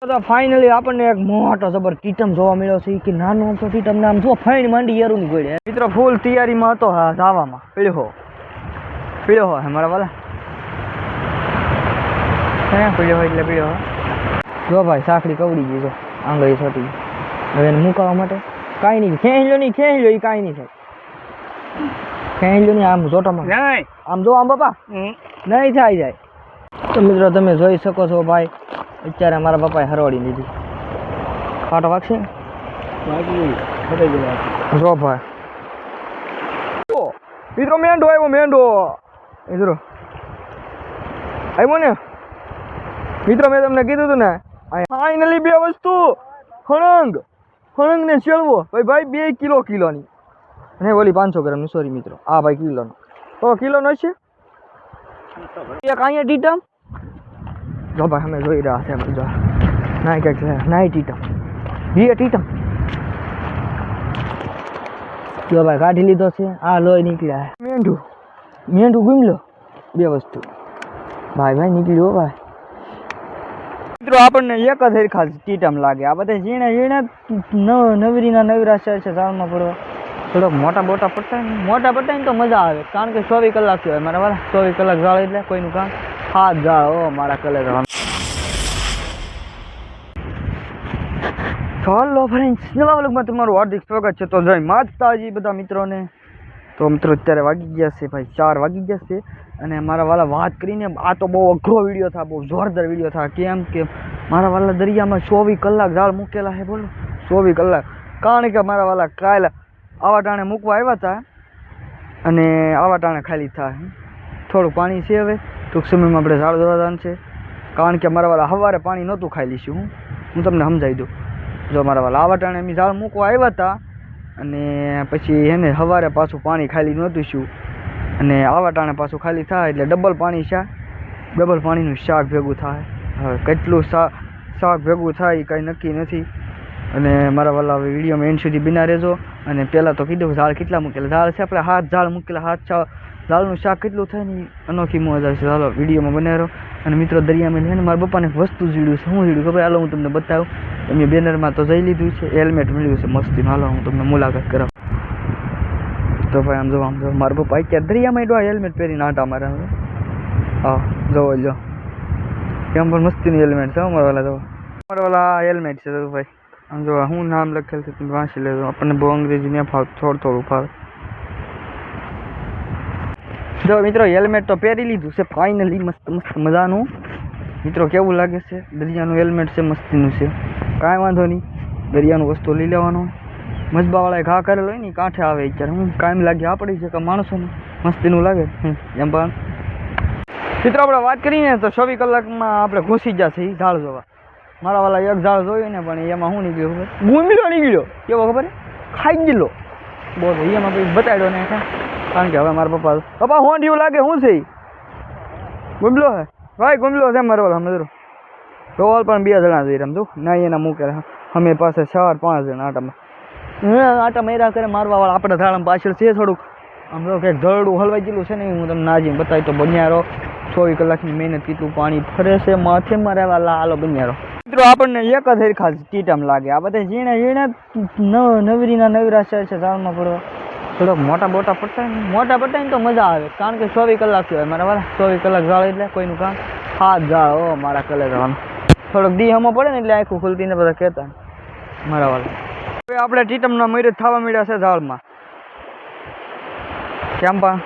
તો ફાઇનલી આપણને એક મોટો જબર ટીટમ જોવા મળ્યો છે કે નાનો તો ટીટમ નામ જો ફાઈન માંડી યારું ની ગોળે મિત્રો ફૂલ તૈયારીમાં હતો હા જાવામાં પીળો હો મારા વાલા હે પીળો એટલે પીળો જો ભાઈ સાખડી કવડી ગઈ જો આંગળી છોટી હવે એને મુકાવવા માટે કાંઈ નહીં ખેંચી લો એ કાંઈ નહીં થાય ખેંચી લો નહીં આમ જોટામાં નહીં આમ જો આમ બાપા નહીં જાય તો મિત્રો તમે જોઈ શકો છો ભાઈ અત્યારે મારા પપ્પાએ હરવાડી લીધી કાંટો વાગશે જો ભાઈ મિત્રો મેંઢો આવ્યો મિત્રો આવ્યો ને મિત્રો મેં તમને કીધું હતું ને ફાઇનલી બે વસ્તુ ખણંગ ને શેળવો ભાઈ 2 કિલોની અને ઓલી 500 ગ્રામની સોરી મિત્રો આ ભાઈ કિલોનો તો કિલોનો છે એક અહીંયા ટીટમ જો ભાઈ અમે જોઈ રહ્યા છે બધા નાઈ કે નાઈ ટીટમ જો ભાઈ કાઢી લીધો છે આ લોહી નીકળ્યા મેંઢું ગુમલો બે વસ્તુ ભાઈ નીકળ્યો ભાઈ મિત્રો આપણને એક જ હરખા ટીટમ લાગે આ બધા ઝીણા નવરીના નવરા છે ઝાડમાં પડવા થોડોક મોટા પડતા ને તો મજા આવે કારણ કે 24 કલાક હોય મારા વાળા 24 કલાક ઝાડ એટલે કોઈનું કામ હાથ ઝાડ ઓ મારા કલર ચાલો ફ્રેન્ડ્સ નવા વ્લોગમાં તમારું હાર્દિક સ્વાગત છે તો જય માતાજી બધા મિત્રોને તો મિત્રો અત્યારે વાગી ગયા છે ભાઈ 4 વાગી ગયા છે અને મારા વાલા વાત કરીને આ તો બહુ અઘરો વિડીયો થાય બહુ જોરદાર વિડીયો થાય કેમ કે મારા વાલા દરિયામાં 24 કલાક ઝાડ મૂકેલા છે બોલો 24 કલાક કારણ કે મારા વાલા કાલે આવા ટાણે મૂકવા આવ્યા હતા અને આવા ટાણે ખાલી થાય થોડું પાણી છે હવે ટૂંક સમયમાં આપણે ઝાડ દોરવાનું છે કારણ કે મારા વાલા સવારે પાણી નહોતું ખાઈ લઈશું હું તમને સમજાવી દઉં જો મારા વાલા આવા ટાણે અમે ઝાડ મૂકવા આવ્યા હતા અને પછી એને સવારે પાછું પાણી ખાલી નહોતું શું અને આવા ટાણે પાછું ખાલી થાય એટલે ડબલ પાણીનું શાક ભેગું થાય હવે કેટલું શાક ભેગું થાય એ કાંઈ નક્કી નથી અને મારા વાલા હવે વિડીયોમાં એન્ડ સુધી બિના રહેજો અને પહેલાં તો કીધું ઝાડ કેટલા મૂકેલા ઝાડ છે આપણે હાથ ઝાડ મૂકેલા ઝાડનું શાક કેટલું થાય ને અનોખી મજા આવશે ચાલો વિડીયોમાં બનાવી રહો અને મિત્રો દરિયામાં છે ને મારા પપ્પાને વસ્તુ જીડ્યું છે હું જીડ્યું ખબર હાલો હું તમને બતાવું તમે બેનરમાં તો જઈ લીધું છે હેલ્મેટ મળ્યું છે મસ્તીનું હાલો હું તમને મુલાકાત કરાવું તો ભાઈ આમ જો મારા પપ્પા અત્યારે દરિયામાં એડવા હેલ્મેટ પહેરીને આટા મારે હા જોવો લો કેમ પણ મસ્તીનું હેલ્મેટ છે મારા વાલા હેલ્મેટ છે તો ભાઈ આમ જો હું નામ લખેલ છે તમે વાંચી લેજો આપણને બહુ અંગ્રેજી નહીં ફાવે થોડું ફાવે જો મિત્રો હેલ્મેટ તો પહેરી લીધું છે ફાઇનલી મસ્ત મજાનું મિત્રો કેવું લાગે છે દરિયાનું હેલ્મેટ છે મસ્તીનું છે કાંઈ વાંધો નહીં દરિયાનું વસ્તુ લઈ લેવાનું મજબાવાળાએ ઘા કરેલો હોય ને કાંઠે આવે અત્યારે હું કાયમ લાગે આપણી છે કે માણસોને મસ્તીનું લાગે એમ પણ મિત્રો આપણે વાત કરીએ તો 24 કલાકમાં આપણે ઘૂસી જશે એ ઝાડ જોવા મારા વાલા એક ઝાડ જોયું ને પણ એમાં શું નીકળ્યું ખબર નીકળ્યો કેવો ખબર ખાઈ ગયેલો બહુ એમાં પછી બતાડ્યો ને કારણ કે હવે મારા પપ્પા હોંઢિયું લાગે શું છે ગુમલો હે ભાઈ ગુમલો છે મારા વાલા સમજો રોલ પણ 2 જણા જોઈ રમજો ના એના મૂકેલા અમે પાસે 4-5 જણા આટા મેરા કરે મારવા વાળા આપણે ધાળમ પાછળ છે થોડુંક આમ જો કંઈક જરડું હલવાઈ ગયેલું છે ને હું તમને નાજી બતાવી તો બન્યારો 24 કલાકની મહેનત કેટલું પાણી ફરે છે માથે મારા વાલા હાલો બન્યારો મિત્રો આપણને એક જ હરખા ટીટમ લાગે આ બધા ઝીણા નવરીના નવરા છે ઝાડમાં પડવા થોડોક મોટા પડતા ને તો મજા આવે કારણ કે 24 કલાક હોય મારા વાળા 24 કલાક ઝાડ એટલે કોઈનું કામ હાથ ઝાડ ઓ મારા કલર થોડોક દી હમો પડે ને એટલે આખું ખુલતી ને બધા કહેતા મારા વાળા હવે આપણે ટીટમના મયુર થવા મળ્યા છે ઝાડમાં કેમ પણ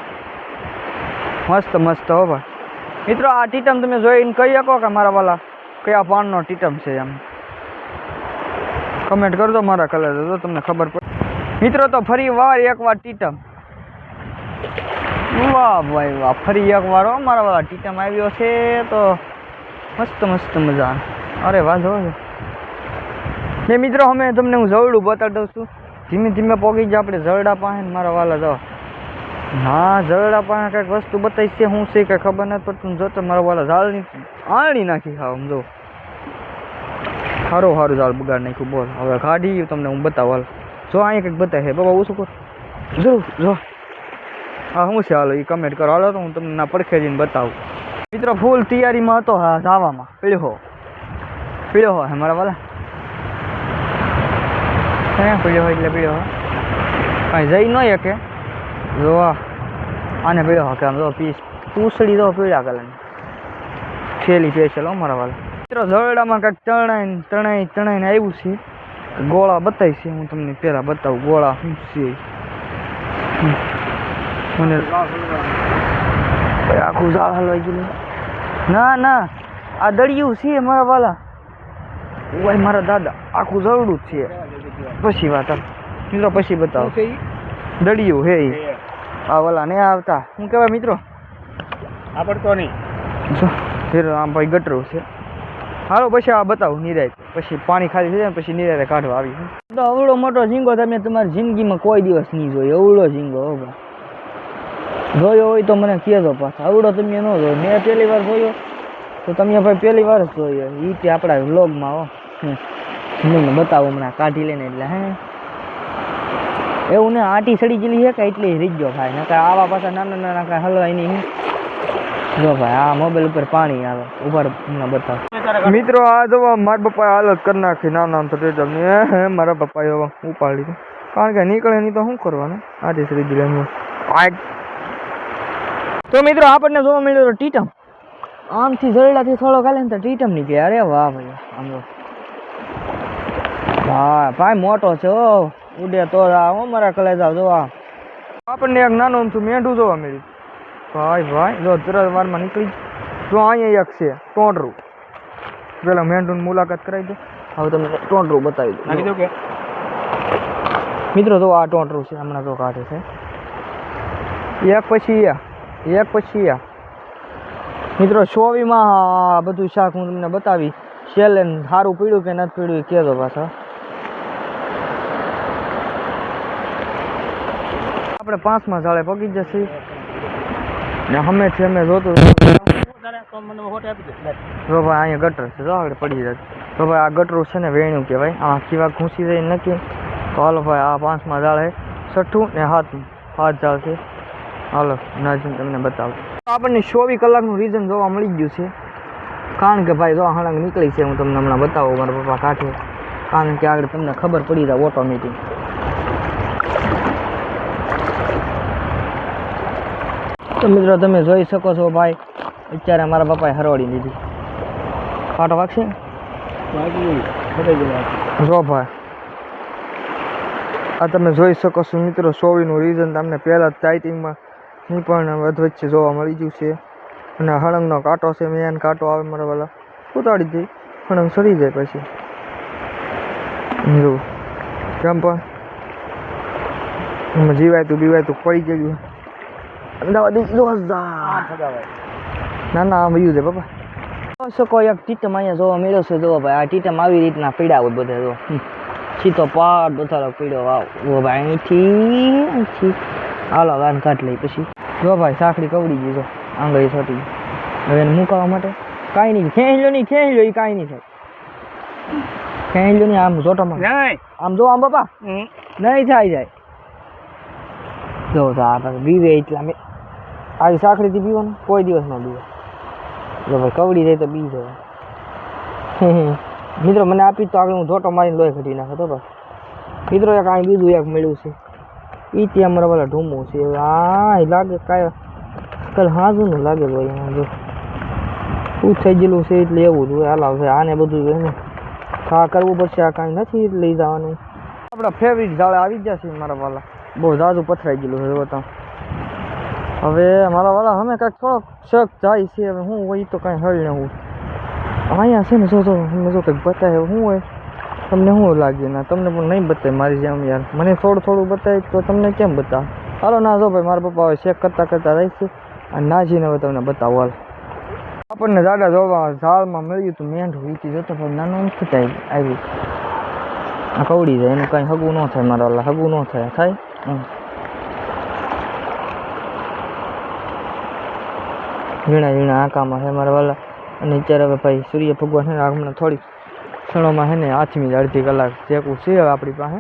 મસ્ત હો ભાઈ મિત્રો આ ટીટમ તમે જોઈને કહી શકો કે મારા વાલા કયા પાનનો ટીટમ છે એમ કમેન્ટ કરજો મારા કલર જો તમને ખબર પડે મિત્રો તો ફરી એકવાર ટીટમ વાહ ભાઈ વાહ ફરી એકવાર હો મારા વાલા ટીટમ આવ્યો છે તો મસ્ત મજા અરે વાહ જો ને મિત્રો અમે તમને હું જરડું બતાડી દઉં છું ધીમે ધીમે પોગી જાય આપણે જરડા પાસે મારા વાલા જો હા જરડા પાસે કંઈક વસ્તુ બતાવી છે હું છે કંઈ ખબર નથી પડતું જોતો મારા વાલા ઝાડની આણી નાખી ખાવ આમ જો સારું ઝાડ બગાડ નાખ્યું બોલ હવે કાઢી તમને હું બતાવું જો અહીંયા કંઈક બતાવે બાબા ઓછું કર જો હા શું છે હાલો એ કમેન્ટ કરો હાલો તો હું તમને ના પડખે જઈને બતાવું મિત્રો ફૂલ તૈયારીમાં હતો હા જાવામાં પીળો પીળો હોય મારા વાલા પીળો હોય એટલે પીળો હોય કાંઈ જઈ ન શકે જો આને પીળો હોય કે આમ જો પીસ પૂછડી તો પીળા કલરની થેલી સ્પેશિયલ હો મારા વાલા મિત્રો દરડામાં કાંઈક તણાઈને આવ્યું છે ગોળા બતાવી છે હું તમને પહેલાં બતાવું ગોળા શું છે મને આખું ઝાડ હલવાઈ ગયું ના આ દળિયું છે મારા વાલા ઓય મારા દાદા આખું જરડું જ છે પછી વાત મિત્રો પછી બતાવો દળિયું હે આ વાલા ને આવતા શું કહેવાય મિત્રો આપડતો નહીં જો ફેર આમ ભાઈ ગટરું છે હાલો પછી આ બતાવું નિરાય પછી પાણી ખાલી થઈ જાય પછી નિરાયે કાઢવા આવી તો અવળો મોટો ઝીંગો તમે તમારી જિંદગીમાં કોઈ દિવસ નહીં જોયો અવળો ઝીંગો હો ભાઈ જોયો હોય તો મને કહેજો પાછા અવળો તમે ન જોયો મેં પહેલી વાર જોયો તો તમે ભાઈ પહેલી વાર જ જોયો એ તે આપણા વ્લોગમાં હો હું બતાવું હમણાં કાઢી લઈને એટલે હે એવું ને આટી સડી ગયેલી છે કે એટલી રીજો ખાય નકર આવા પાછા નાના કાંઈ હલવાય નહીં જો ભાઈ આ મોબાઈલ ઉપર પાણી આવે ઉપર હમણાં બતાવ મિત્રો આ જો મારા પપ્પાએ હાલત કરી નાખી નામ તો મારા પપ્પાએ ઉપાડી લીધું કારણ કે નીકળે નહીં તો શું કરવાનું આટી સડી ગયેલી તો મિત્રો આપણને જોવા મળ્યો તો ટીટમ આમથી જરડાથી થોડો ખાલે ને તો ટીટમ નીકળે અરે વાહ ભાઈ આમ ભાઈ મોટો છે ઓ ઉડે તો હો મારા કલેજા જોવા આપણને એક નાનું અમથું મેંઢું જોવા મળ્યું ભાઈ જો તરત વારમાં નીકળી જો અહીંયા એક છે ટોંટરું પેલા મેંઢુની મુલાકાત કરાવી દો હવે તમને ટોંટરું બતાવી દો નાખી દો કે મિત્રો જો આ ટોંટરું છે હમણાં તો કાઢે છે એક પછી મિત્રો શોવીમાં બધું શાક હું તમને બતાવી શેલે સારું પીડ્યું કે નથી પીડ્યું કહેજો પાછા આપણે 5મા ઝાડે પગી જશે ને હમેથી અમે જોતું જો ભાઈ અહીંયા ગટર છે જો આપણે પડી જાય તો ભાઈ આ ગટરું છે ને વેણ્યું કહેવાય આ ખીવા ઘૂસી જાય નક્કી તો હાલો ભાઈ આ 5મા ઝાડ છે 6ઠું ને 7નું 7 ઝાડ છે હાલો નાજીને તમને બતાવું આપણને 24 કલાકનું રીઝન જોવા મળી ગયું છે કારણ કે ભાઈ જો હળંગ નીકળી છે હું તમને હમણાં બતાવું મારા પપ્પા કાઢે કારણ કે આગળ તમને ખબર પડી જાય ઓટોમેટિક તો મિત્રો તમે જોઈ શકો છો ભાઈ અત્યારે મારા પપ્પાએ હરવાડી લીધી કાંટો વાગશે જો ભાઈ આ તમે જોઈ શકો છો મિત્રો 24નું રીઝન તમને પહેલાં ટાઈટિંગમાં ની પણ વચ્ચે જોવા મળી ગયું છે અને હળંગનો કાંટો છે મેન કાંટો આવે મારા વાલા ઉતાડી દઈ હળંગ સડી જાય પછી જો કેમ પણ એમાં જીવાયતું બીવાયતું પડી ગયું અમદાવાદ ના આમ વયું છે પપ્પા જોઈ શકો એક ટીટમ અહીંયા જોવા મળ્યો છે જો ભાઈ આ ટીટમ આવી રીતના પીડા હોય બધે જો સીધો પાડ બધારો પીડ્યો વાવ ભાઈ અહીંથી હાલો વાન કાઢ લઈ પછી જો ભાઈ સાંકડી કવડી ગઈ જો આંગળી છોટી હવે એને મુકાવવા માટે કાંઈ નહીં ખેંચી લો એ કાંઈ નહીં થાય ખેંચી લો નહીં આમ જોટામાં આમ જો આમ બાપા નહીં જાય જો તો આ બીવે એટલા મેં આવી સાંકડીથી પીવાનું કોઈ દિવસ ન પીવે જો ભાઈ કવડી જાય તો બી જાય મિત્રો મને આપી તો આગળ હું જોટો મારીને લોહી ઘટી નાખે તો બસ મિત્રો એક અહીં બીજું એક મળ્યું છે એ ત્યાં મારા વાળા ઢૂમું છે હા લાગે કાંઈ કાલ હાજું લાગે ભાઈ જો શું થઈ ગયેલું છે એટલે એવું જ હોય હાલ છે આને બધું હોય ને ખા કરવું પડશે આ કાંઈ નથી લઈ જવાનું આપણા ફેવરિટ ઝાડ આવી જશે મારા વાલા બહુ ઝાઝું પથરાઈ ગયેલું છે બતા હવે મારા વાલા અમે કાંઈક થોડોક શક જાય છે હવે હું હોય તો કાંઈ હળ ને હું અહીંયા છે ને જો કંઈક બતાવે શું હોય તમને શું લાગે ના તમને પણ નહીં બતાવે મારી જેમ યાર મને થોડું બતાવે તો તમને કેમ બતાવે હાલો ના જો ભાઈ મારા પપ્પા હવે ચેક કરતા જાય છે અને નાજીને હવે તમને બતાવો હાલ આપણને દાદા જોવા ઝાડમાં મળ્યું હતું મેંઢું વીતી જતો પણ નાનું નથી થાય આવ્યું આ કવડી જાય એનું કાંઈ હગું ન થાય મારા વાલા હગું ન થાય ઝીણા આંકામાં છે મારા વાલા અને અત્યારે હવે ભાઈ સૂર્ય ભગવાન છે ને હમણાં થોડીક ક્ષણોમાં છે ને 8મી અડધી કલાક ચેકું છે હવે આપણી પાસે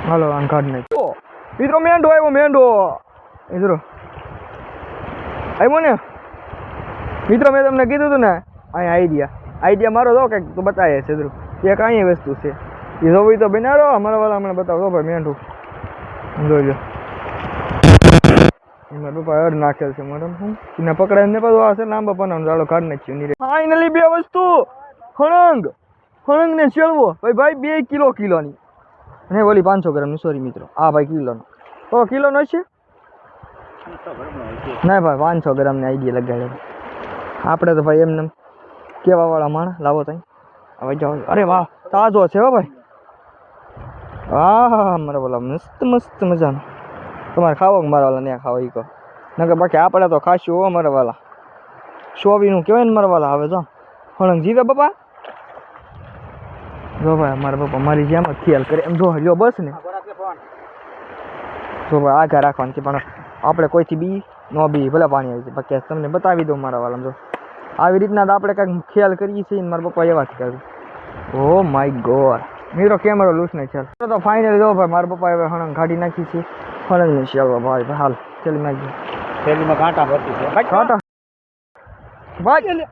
હાલો આમ કાઢ નાખ મિત્રો મેંઢો આવ્યો મિત્રો આવ્યો ને મિત્રો મેં તમને કીધું હતું ને અહીંયા આઈડિયા આઈડિયા મારો દો કંઈક તો બતાવે છે ધ્રુવ એ કાંઈ વસ્તુ છે એ જોવી તો બનાવો અમારા વાળા હમણાં બતાવો ભાઈ મેંઢું જોઈ લો એમાં પપ્પા અડ નાખેલ છે મેડમ હું એને પકડાઈને પાછું આ છે લાંબા પનાનો જાળો કાઢી નાખ્યો ફાઇનલી બે વસ્તુ હણંગ ને શેળવો ભાઈ 2 કિલોની અને ઓલી 500 ગ્રામની સોરી મિત્રો આ ભાઈ કિલોનો તો કિલોનો છે ના ભાઈ 500 ગ્રામની આઈડિયા લગાડે આપણે તો ભાઈ એમને કેવા વાળા માણસ લાવો ત્યાં હવે જાઓ અરે વાહ તાજો છે હો ભાઈ હા મારા બોલા મસ્ત મજાનો તમારે ખાવો કે મારા વાલા ને ખાવો એ કહો નકર બાકી આપણે તો ખાશું હો મારા વાલા શોવીનું કહેવાય ને મારા વાલા હવે જો હણંગ જીવે પપ્પા જો ભાઈ મારા પપ્પા મારી જેમ જ ખ્યાલ કરે એમ જો લ્યો બસ ને જો ભાઈ આગળ રાખવાનું છે પણ આપણે કોઈથી બી ન બી ભલે પાણી આવી છે બાકી તમને બતાવી દઉં મારા વાલા જો આવી રીતના તો આપણે કાંઈક ખ્યાલ કરીએ છીએ મારા પપ્પા એવા જ કરે ઓ માય ગોડ મિત્રો કેમેરો લૂસ નહીં ચાલ તો ફાઇનલ જો ભાઈ મારા પપ્પા હવે હણંગ કાઢી નાખી છે હણંગ નહીં ચાલો ભાઈ હાલ ચાલી નાખી થેલીમાં કાંટા ભરતી છે કાંટા ભાઈ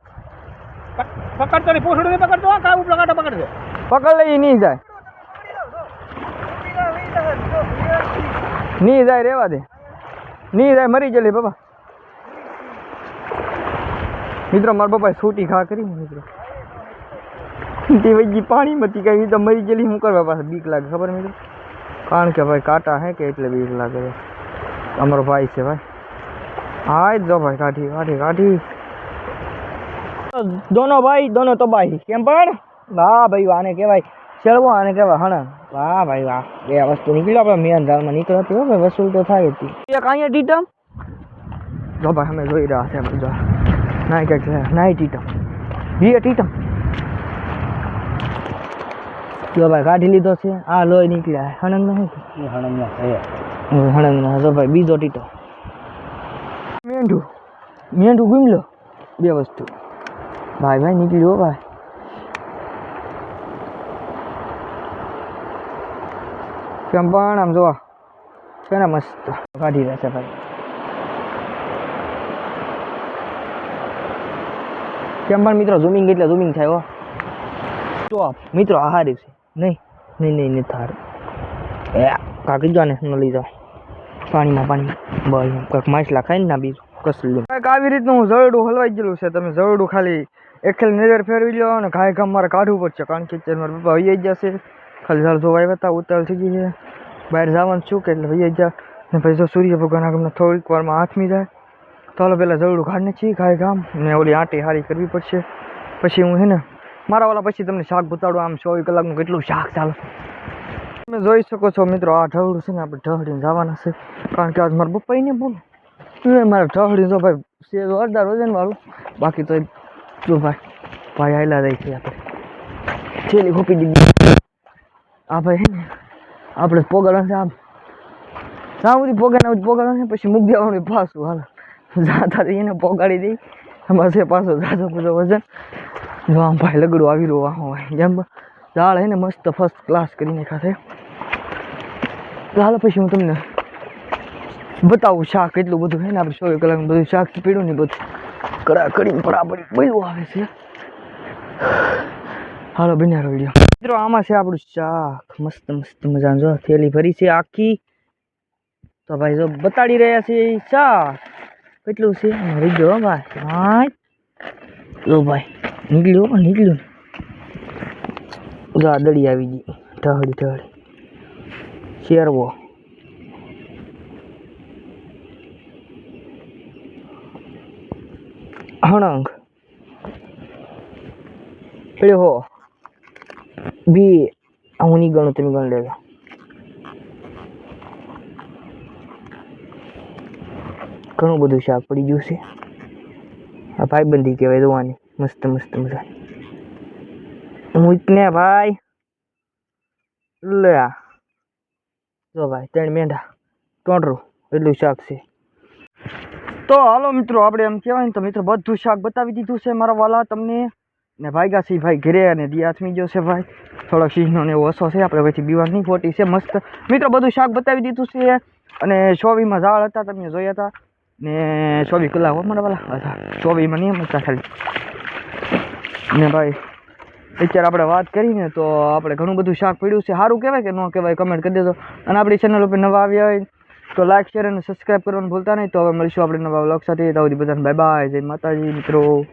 પકડતો નહીં પૂછડું નહીં પકડતો કા ઉપલા કાંટા પકડશે પકડ લઈ નહીં જાય નહીં જાય રેવા દે નહીં જાય મરી જલી બાબા મિત્રો મારા પપ્પાએ છૂટી ખા કરી મિત્રો તે વૈજી પાણીમાંથી કઈ તો મરી ગયેલી શું કરવા પાસે બીક લાગે ખબર મિત્રો કારણ કે ભાઈ કાંટા હે કે એટલે બીક લાગે અમારો ભાઈ છે ભાઈ હા જ જો ભાઈ કાઢી દોનો ભાઈ દોનો તબાહી કેમ પણ વાહ ભાઈ આને કહેવાય ચડવો આને કહેવાય હણા વાહ ભાઈ વાહ બે વસ્તુ નીકળ્યો આપણે મેન ધારમાં નીકળતી હો ભાઈ વસૂલ તો થાય હતી એક અહીંયા ટીટમ જો ભાઈ અમે જોઈ રહ્યા છે બધા નાઈ કંઈક નાઈ ટીટમ બે ટીટમ જો ભાઈ કાઢી લીધો છે આ લોહી નીકળ્યા હણંગનો શું હણંગનો જો ભાઈ બીજો ટીટો મેંઢું ગુમલો બે વસ્તુ ભાઈ નીકળ્યો ભાઈ કેમ પણ આમ જોવા છે ને મસ્ત કાઢી રહ્યા છે ભાઈ કેમ પણ મિત્રો ઝૂમિંગ એટલે ઝૂમિંગ થાય હો તો મિત્રો આ હારી છે નહીં થાર એ કાકી જાને ન લઈ જાઓ પાણીમાં બસ કંઈક માછલા ખાઈને ના બીજું કશું કંઈક આવી રીતનું હું જરડું હલવાઈ ગયેલું છે તમે જરડું ખાલી એકલ નજર ફેરવી લો અને ઘાય ઘામ મારે કાઢવું પડશે કારણ કે મારા પપ્પા વહી જશે ખાલી જળ ધોવાઈ હતા ઉતાવળ થઈ ગઈ છે બહાર જવાનું છું કે એટલે વહી જા ને પછી જો સૂર્ય ભગવાન આગળ થોડીક વારમાં હાથમી જાય તો હાલો પહેલાં જરડું કાઢને છીએ ઘાય ઘામ ને ઓલી આંટી હારી કરવી પડશે પછી હું હે ને મારા વાળા પછી તમને શાક બતાડું આમ 24 કલાકનું કેટલું શાક ચાલે તમે જોઈ શકો છો મિત્રો આ ઢવડું છે ને આપણે ઢહડીને જવાના છે કારણ કે આજ મારા પપ્પાએ ને બોલો મારા ઢહડી જો ભાઈ છે જોરદાર વજન વાળું બાકી તો જો ભાઈ આયલા જાય છે આપણે છેલ્લી ખોપી દીધી આ ભાઈ હે ને આપણે પોગાડવાનું છે આમ જ્યાં સુધી પોગાડવાનું છે પછી મૂકી દેવાનું પાછું હાલ જાતા એને પોગાડી દઈ એમાં છે પાછો જાજો પૂછો વજન જો આમ ભાઈ લગડું આવી રહ્યું હોય જેમ દાળ હે ને મસ્ત ફર્સ્ટ ક્લાસ કરીને ખાતે હાલ પછી હું તમને બતાવું શાક એટલું બધું હે ને આપણે 24 કલાકનું બધું શાક પીડું ને બધું કડીને પડાપડી બધું આવે છે હાલો બન્યા વિડીયો મિત્રો આમાં છે આપણું શાક મસ્ત મજાનું જો થેલી ભરી છે આખી તો ભાઈ જો બતાડી રહ્યા છે શાક કેટલું છે મરી ગયો ભાઈ લો ભાઈ નીકળ્યું જા દડી આવી ગઈ ઢહડી શેરવો હણંગ પેલે હો બી હું નહીં ગણું તમે ગણ લેજો ઘણું બધું શાક પડી ગયું છે આ ભાઈબંધી કહેવાય જોવાની મસ્ત મજા મૂકને ભાઈ લે જો ભાઈ 3 મેંઢા ટોટરું એટલું શાક છે તો હાલો મિત્રો આપણે એમ કહેવાય ને તો મિત્રો બધું શાક બતાવી દીધું છે મારા વાલા તમને ને ભાગ્યા છે ભાઈ ઘરે અને દી હાથમી ગયો છે ભાઈ થોડોક સિંહનો ને એવો ઓછો છે આપણે પછી બીવાર નહીં ખોટી છે મસ્ત મિત્રો બધું શાક બતાવી દીધું છે અને 24માં ઝાડ હતા તમે જોયા હતા ને 24 કલાક હો મારા વાલા 24માં નહીં મળતા ખાલી ને ભાઈ અત્યારે આપણે વાત કરીને તો આપણે ઘણું બધું શાક પડ્યું છે. સારું કહેવાય કે ન કહેવાય કમેન્ટ કરી દેજો. અને આપણી ચેનલ ઉપર નવા આવ્યા હોય તો લાઈક શેર અને સબસ્ક્રાઈબ કરવાનું ભૂલતા નહીં. તો હવે મળીશું આપણે નવા વ્લોગ સાથે. ત્યાં સુધી બધાને બાય બાય. જય માતાજી મિત્રો.